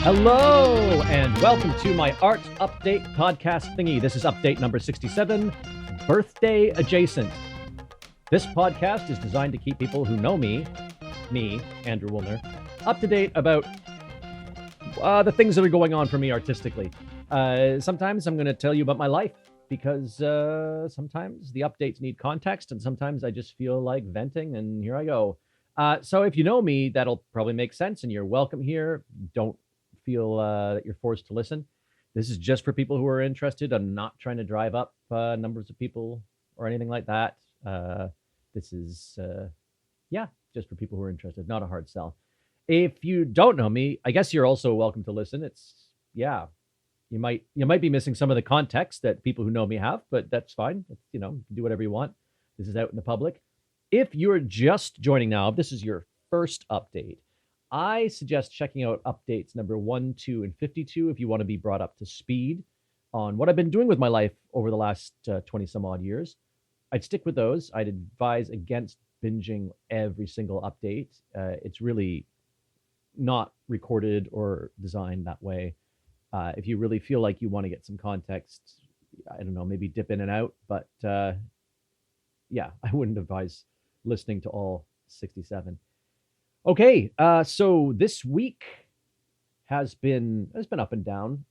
Hello, and welcome to my art update podcast thingy. This is update number 67, birthday adjacent. This podcast is designed to keep people who know me, Andrew Woolner, up to date about the things that are going on for me artistically. Sometimes I'm going to tell you about my life because sometimes the updates need context, and sometimes I just feel like venting, and here I go. So if you know me, that'll probably make sense, and you're welcome here. Don't feel that you're forced to listen. This is just for people who are interested. I'm not trying to drive up numbers of people or anything like that. This is, just for people who are interested, not a hard sell. If you don't know me, I guess you're also welcome to listen. You might be missing some of the context that people who know me have, but that's fine. Do whatever you want. This is out in the public. If you're just joining now, if this is your first update, I suggest checking out updates number 1, 2, and 52 if you want to be brought up to speed on what I've been doing with my life over the last 20 some odd years. I'd stick with those. I'd advise against binging every single update. It's really not recorded or designed that way. If you really feel like you want to get some context, I don't know, maybe dip in and out. But I wouldn't advise listening to all 67. Okay, so this week has been up and down.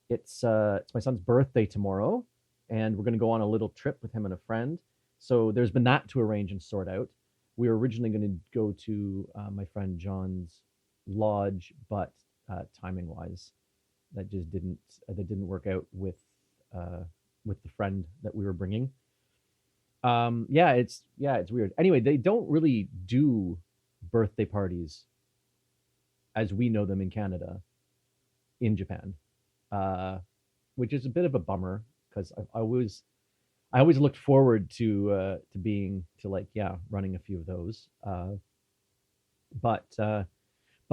It's my son's birthday tomorrow, and we're going to go on a little trip with him and a friend. So there's been that to arrange and sort out. We were originally going to go to my friend John's lodge, but timing wise, that didn't work out with the friend that we were bringing. It's weird. Anyway, they don't really do birthday parties as we know them in Canada in Japan, which is a bit of a bummer because I always looked forward to running a few of those. But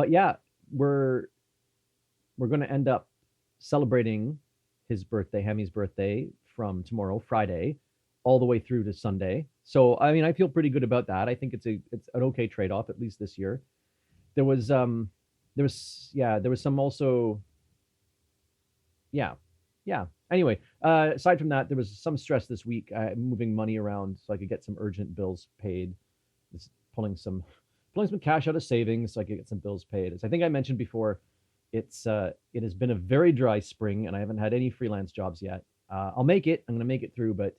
yeah, we're going to end up celebrating his birthday, Hemi's birthday, from tomorrow, Friday, all the way through to Sunday. So, I mean, I feel pretty good about that. I think it's an okay trade-off, at least this year. There was some also, yeah. Anyway, aside from that, there was some stress this week, moving money around so I could get some urgent bills paid. Just pulling some cash out of savings so I could get some bills paid. As I think I mentioned before, it has been a very dry spring, and I haven't had any freelance jobs yet. I'll make it. I'm going to make it through, but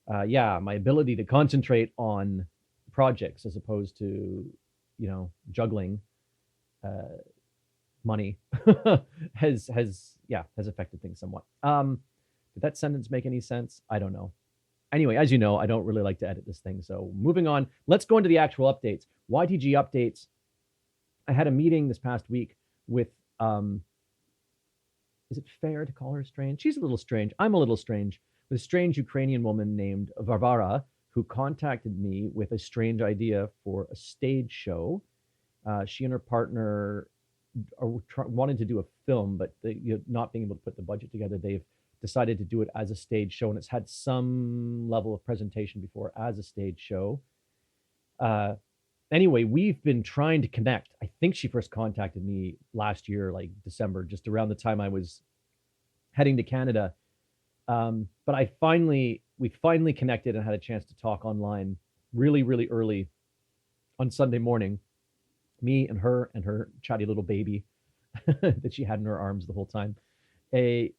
my ability to concentrate on projects as opposed to, juggling money has affected things somewhat. Did that sentence make any sense? I don't know. Anyway, as you know, I don't really like to edit this thing. So moving on, let's go into the actual updates. YTG updates. I had a meeting this past week with, is it fair to call her strange? She's a little strange. I'm a little strange. With a strange Ukrainian woman named Varvara, who contacted me with a strange idea for a stage show. She and her partner wanted to do a film, but not being able to put the budget together, they've decided to do it as a stage show, and it's had some level of presentation before as a stage show. Anyway, we've been trying to connect. I think she first contacted me last year, like December, just around the time I was heading to Canada. But we finally connected and had a chance to talk online really, really early on Sunday morning. Me and her chatty little baby that she had in her arms the whole time.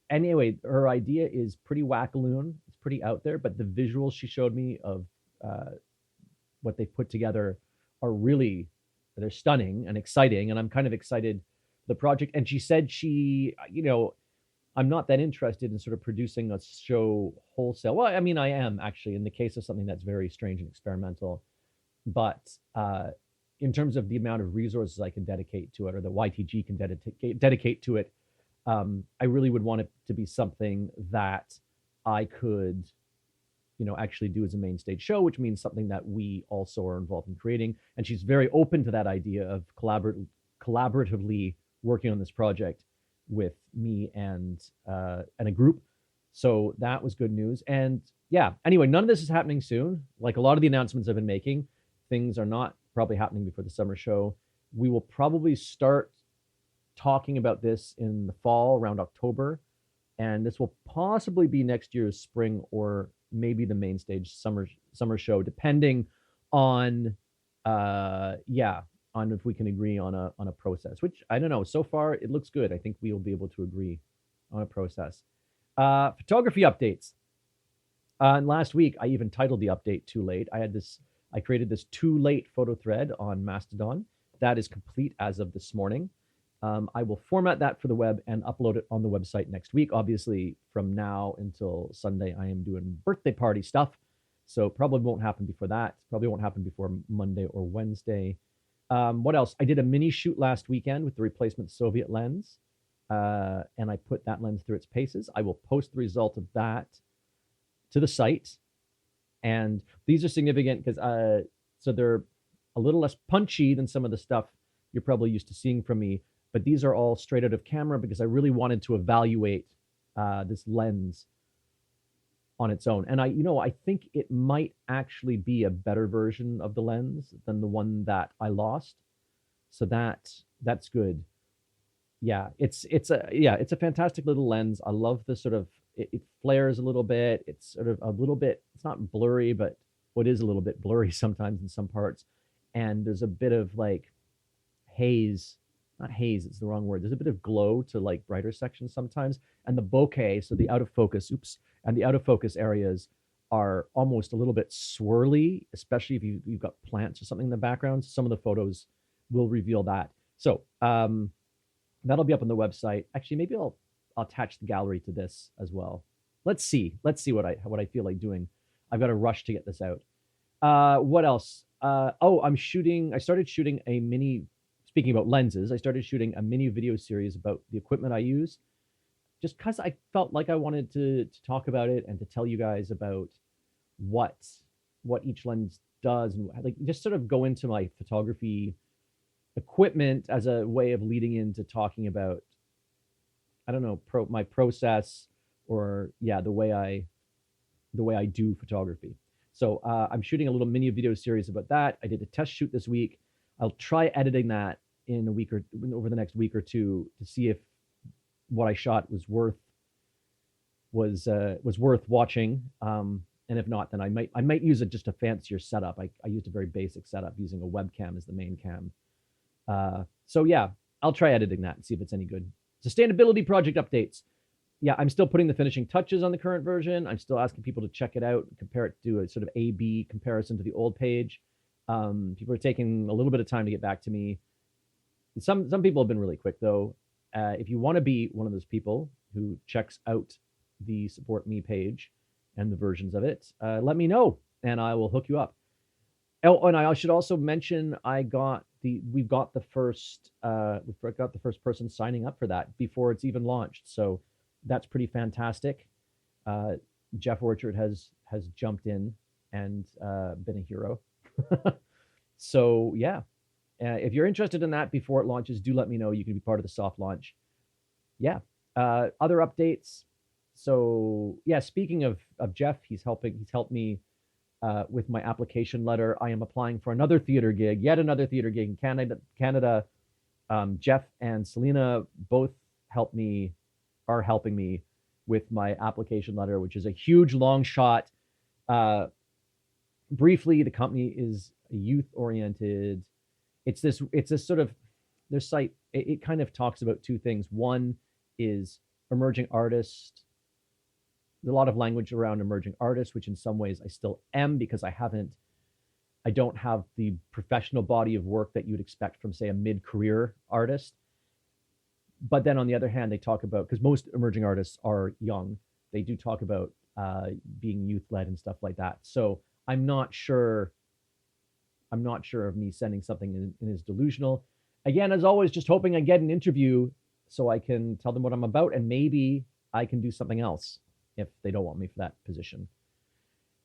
Anyway, her idea is pretty wackaloon. It's pretty out there, but the visuals she showed me of what they put together they're stunning and exciting, and I'm kind of excited for the project. And she said I'm not that interested in sort of producing a show wholesale. Well, I mean, I am actually in the case of something that's very strange and experimental, but in terms of the amount of resources I can dedicate to it, or the YTG can dedicate to it, I really would want it to be something that I could, actually do as a main stage show, which means something that we also are involved in creating. And she's very open to that idea of collaboratively working on this project with me and a group. So that was good news. And anyway, none of this is happening soon. Like a lot of the announcements I've been making, things are not probably happening before the summer show. We will probably start talking about this in the fall, around October, and this will possibly be next year's spring or maybe the main stage summer show, depending on on if we can agree on a process. Which I don't know. So far, it looks good. I think we will be able to agree on a process. Photography updates. And last week, I even titled the update "Too Late." I created this "Too Late" photo thread on Mastodon. That is complete as of this morning. I will format that for the web and upload it on the website next week. Obviously, from now until Sunday, I am doing birthday party stuff, so probably won't happen before that. Probably won't happen before Monday or Wednesday. What else? I did a mini shoot last weekend with the replacement Soviet lens, and I put that lens through its paces. I will post the result of that to the site, and these are significant because so they're a little less punchy than some of the stuff you're probably used to seeing from me. But these are all straight out of camera because I really wanted to evaluate this lens on its own. And I think it might actually be a better version of the lens than the one that I lost. So that's good. Yeah, it's a fantastic little lens. I love the sort of it flares a little bit. It's sort of a little bit, it's not blurry, but what is a little bit blurry sometimes in some parts. And there's a bit of like haze. Not haze, it's the wrong word. There's a bit of glow to like brighter sections sometimes. And the bokeh, so the out of focus, and the out of focus areas are almost a little bit swirly, especially if you've got plants or something in the background. Some of the photos will reveal that. So that'll be up on the website. Actually, maybe I'll attach the gallery to this as well. Let's see what I feel like doing. I've got to rush to get this out. What else? I started shooting a mini. Speaking about lenses, I started shooting a mini video series about the equipment I use, just because I felt like I wanted to talk about it and to tell you guys about what each lens does, and like just sort of go into my photography equipment as a way of leading into talking about, I don't know, my process, or the way I do photography. So I'm shooting a little mini video series about that. I did a test shoot this week. I'll try editing that in over the next week or two to see if what I shot was worth watching. And if not, then I might use just a fancier setup. I used a very basic setup using a webcam as the main cam. So yeah, I'll try editing that and see if it's any good. Sustainability project updates. Yeah, I'm still putting the finishing touches on the current version. I'm still asking people to check it out, compare it, do a sort of A/B comparison to the old page. People are taking a little bit of time to get back to me. Some people have been really quick though. If you want to be one of those people who checks out the support me page and the versions of it, let me know and I will hook you up. Oh, and I should also mention we've got the first person signing up for that before it's even launched. So that's pretty fantastic. Jeff Orchard has jumped in and been a hero. So yeah, if you're interested in that before it launches, do let me know. You can be part of the soft launch. Yeah. Other updates. So yeah, speaking of Jeff, he's helped me with my application letter. I am applying for yet another theater gig in Canada. Jeff and Selena both are helping me with my application letter, which is a huge long shot. Briefly, the company is youth-oriented. It's this sort of, their site, it kind of talks about two things. One is emerging artists. There's a lot of language around emerging artists, which in some ways I still am, because I don't have the professional body of work that you'd expect from, say, a mid-career artist. But then on the other hand, they talk about, because most emerging artists are young, they do talk about being youth-led and stuff like that. So I'm not sure of me sending something in is delusional. Again, as always, just hoping I get an interview so I can tell them what I'm about, and maybe I can do something else if they don't want me for that position.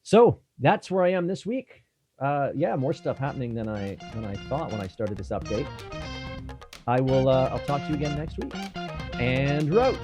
So that's where I am this week. Yeah, more stuff happening than I thought when I started this update. I'll talk to you again next week. And route.